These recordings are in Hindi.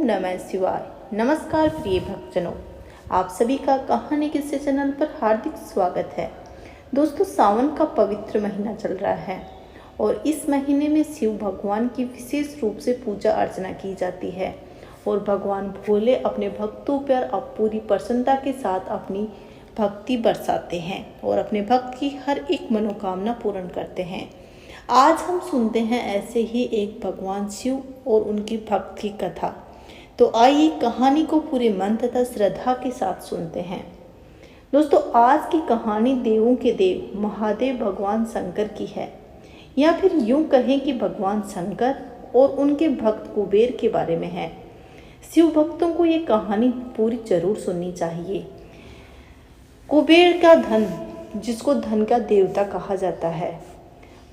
नमः शिवाय। नमस्कार प्रिय भक्तजनों, आप सभी का कहानी किस्से चैनल पर हार्दिक स्वागत है। दोस्तों, सावन का पवित्र महीना चल रहा है और इस महीने में शिव भगवान की विशेष रूप से पूजा अर्चना की जाती है और भगवान भोले अपने भक्तों पर अब पूरी प्रसन्नता के साथ अपनी भक्ति बरसाते हैं और अपने भक्त की हर एक मनोकामना पूर्ण करते हैं। आज हम सुनते हैं ऐसे ही एक भगवान शिव और उनकी भक्त की कथा। तो आइए कहानी को पूरे मन तथा श्रद्धा के साथ सुनते हैं। दोस्तों, आज की कहानी देवों के देव महादेव भगवान शंकर की है, या फिर यूं कहें कि भगवान शंकर और उनके भक्त कुबेर के बारे में है। शिव भक्तों को ये कहानी पूरी जरूर सुननी चाहिए। कुबेर का धन, जिसको धन का देवता कहा जाता है,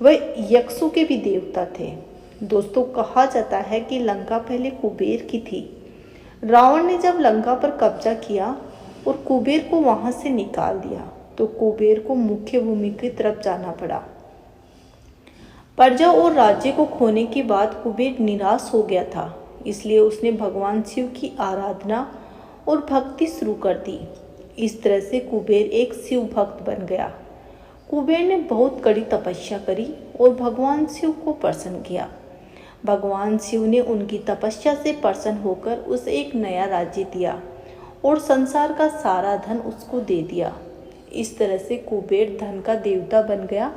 वह यक्षों के भी देवता थे। दोस्तों, कहा जाता है कि लंका पहले कुबेर की थी। रावण ने जब लंका पर कब्जा किया और कुबेर को वहां से निकाल दिया तो कुबेर को मुख्य भूमि की तरफ जाना पड़ा। प्रजा और राज्य को खोने के बाद कुबेर निराश हो गया था, इसलिए उसने भगवान शिव की आराधना और भक्ति शुरू कर दी। इस तरह से कुबेर एक शिव भक्त बन गया। कुबेर ने बहुत कड़ी तपस्या करी और भगवान शिव को प्रसन्न किया। भगवान शिव ने उनकी तपस्या से प्रसन्न होकर उसे एक नया राज्य दिया और संसार का सारा धन उसको दे दिया। इस तरह से कुबेर धन का देवता बन गया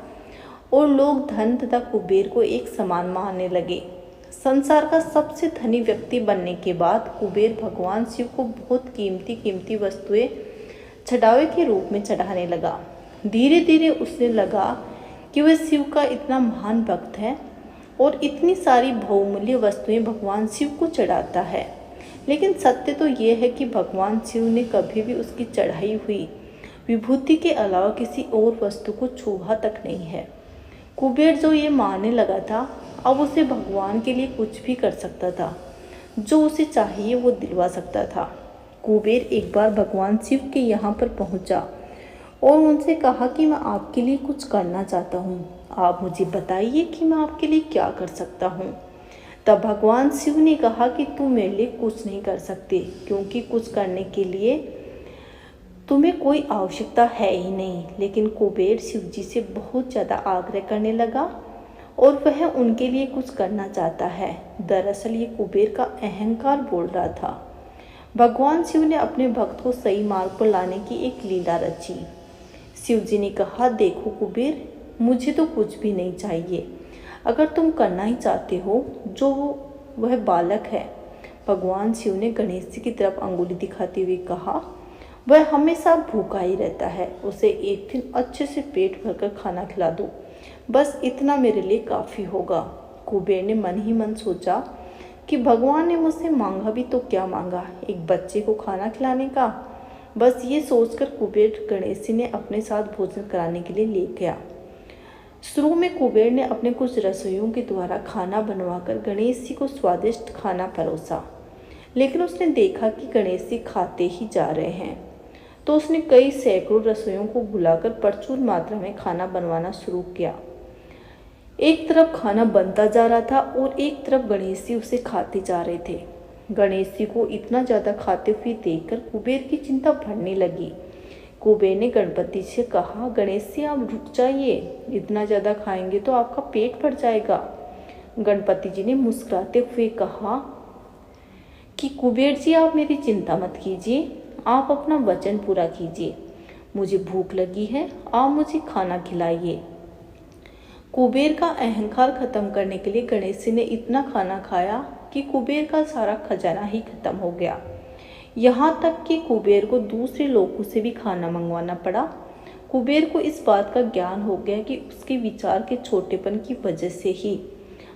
और लोग धन तथा कुबेर को एक समान मानने लगे। संसार का सबसे धनी व्यक्ति बनने के बाद कुबेर भगवान शिव को बहुत कीमती वस्तुएं चढ़ावे के रूप में चढ़ाने लगा। धीरे धीरे उसे लगा कि वह शिव का इतना महान भक्त है और इतनी सारी बहुमूल्य वस्तुएं भगवान शिव को चढ़ाता है, लेकिन सत्य तो यह है कि भगवान शिव ने कभी भी उसकी चढ़ाई हुई विभूति के अलावा किसी और वस्तु को छुआ तक नहीं है। कुबेर जो ये मानने लगा था, अब उसे भगवान के लिए कुछ भी कर सकता था, जो उसे चाहिए वो दिलवा सकता था। कुबेर एक बार भगवान शिव के यहाँ पर पहुँचा और उनसे कहा कि मैं आपके लिए कुछ करना चाहता हूँ, आप मुझे बताइए कि मैं आपके लिए क्या कर सकता हूँ। तब भगवान शिव ने कहा कि तुम मेरे लिए कुछ नहीं कर सकते, क्योंकि कुछ करने के लिए तुम्हें कोई आवश्यकता है ही नहीं। लेकिन कुबेर शिव जी से बहुत ज़्यादा आग्रह करने लगा और वह उनके लिए कुछ करना चाहता है। दरअसल ये कुबेर का अहंकार बोल रहा था। भगवान शिव ने अपने भक्त को सही मार्ग पर लाने की एक लीला रची। शिव जी ने कहा, देखो कुबेर, मुझे तो कुछ भी नहीं चाहिए। अगर तुम करना ही चाहते हो जो वह बालक है। भगवान शिव ने गणेश जी की तरफ अंगुली दिखाते हुए कहा, वह हमेशा भूखा ही रहता है, उसे एक दिन अच्छे से पेट भरकर खाना खिला दो, बस इतना मेरे लिए काफ़ी होगा। कुबेर ने मन ही मन सोचा कि भगवान ने मुझसे मांगा भी तो क्या मांगा, एक बच्चे को खाना खिलाने का। बस ये सोचकर कुबेर गणेश जी ने अपने साथ भोजन कराने के लिए ले गया। शुरू में कुबेर ने अपने कुछ रसोइयों के द्वारा खाना बनवाकर गणेश जी को स्वादिष्ट खाना परोसा, लेकिन उसने देखा कि गणेश जी खाते ही जा रहे हैं, तो उसने कई सैकड़ों रसोइयों को बुलाकर प्रचुर मात्रा में खाना बनवाना शुरू किया। एक तरफ खाना बनता जा रहा था और एक तरफ गणेश जी उसे खाते जा रहे थे। गणेश जी को इतना ज़्यादा खाते हुए देखकर कुबेर की चिंता बढ़ने लगी। कुबेर ने गणपति से कहा, गणेश जी आप रुक जाइए, इतना ज़्यादा खाएंगे तो आपका पेट भर जाएगा। गणपति जी ने मुस्कुराते हुए कहा कि कुबेर जी, आप मेरी चिंता मत कीजिए, आप अपना वचन पूरा कीजिए। मुझे भूख लगी है, आप मुझे खाना खिलाइए। कुबेर का अहंकार खत्म करने के लिए गणेश जी ने इतना खाना खाया कि कुबेर का सारा खजाना ही खत्म हो गया। यहाँ तक कि कुबेर को दूसरे लोगों से भी खाना मंगवाना पड़ा। कुबेर को इस बात का ज्ञान हो गया कि उसके विचार के छोटेपन की वजह से ही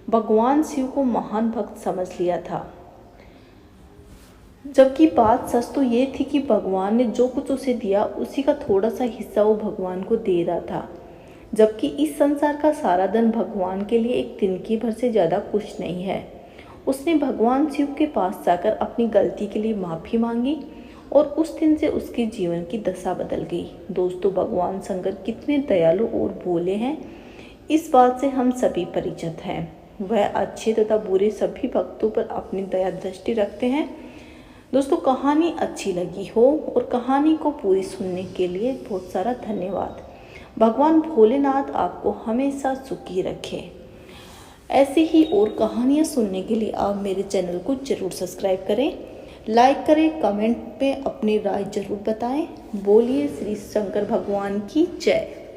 भगवान शिव को महान भक्त समझ लिया था, जबकि बात सच तो ये थी कि भगवान ने जो कुछ उसे दिया उसी का थोड़ा सा हिस्सा वो भगवान को दे रहा था, जबकि इस संसार का सारा धन भगवान के लिए एक तिनकी भर से ज़्यादा कुछ नहीं है। उसने भगवान शिव के पास जाकर अपनी गलती के लिए माफ़ी मांगी और उस दिन से उसके जीवन की दशा बदल गई। दोस्तों, भगवान शंकर कितने दयालु और भोले हैं, इस बात से हम सभी परिचित हैं। वह अच्छे तथा बुरे सभी भक्तों पर अपनी दया दृष्टि रखते हैं। दोस्तों, कहानी अच्छी लगी हो और कहानी को पूरी सुनने के लिए बहुत सारा धन्यवाद। भगवान भोलेनाथ आपको हमेशा सुखी रखे। ऐसे ही और कहानियाँ सुनने के लिए आप मेरे चैनल को ज़रूर सब्सक्राइब करें, लाइक करें, कमेंट में अपनी राय ज़रूर बताएं। बोलिए श्री शंकर भगवान की जय।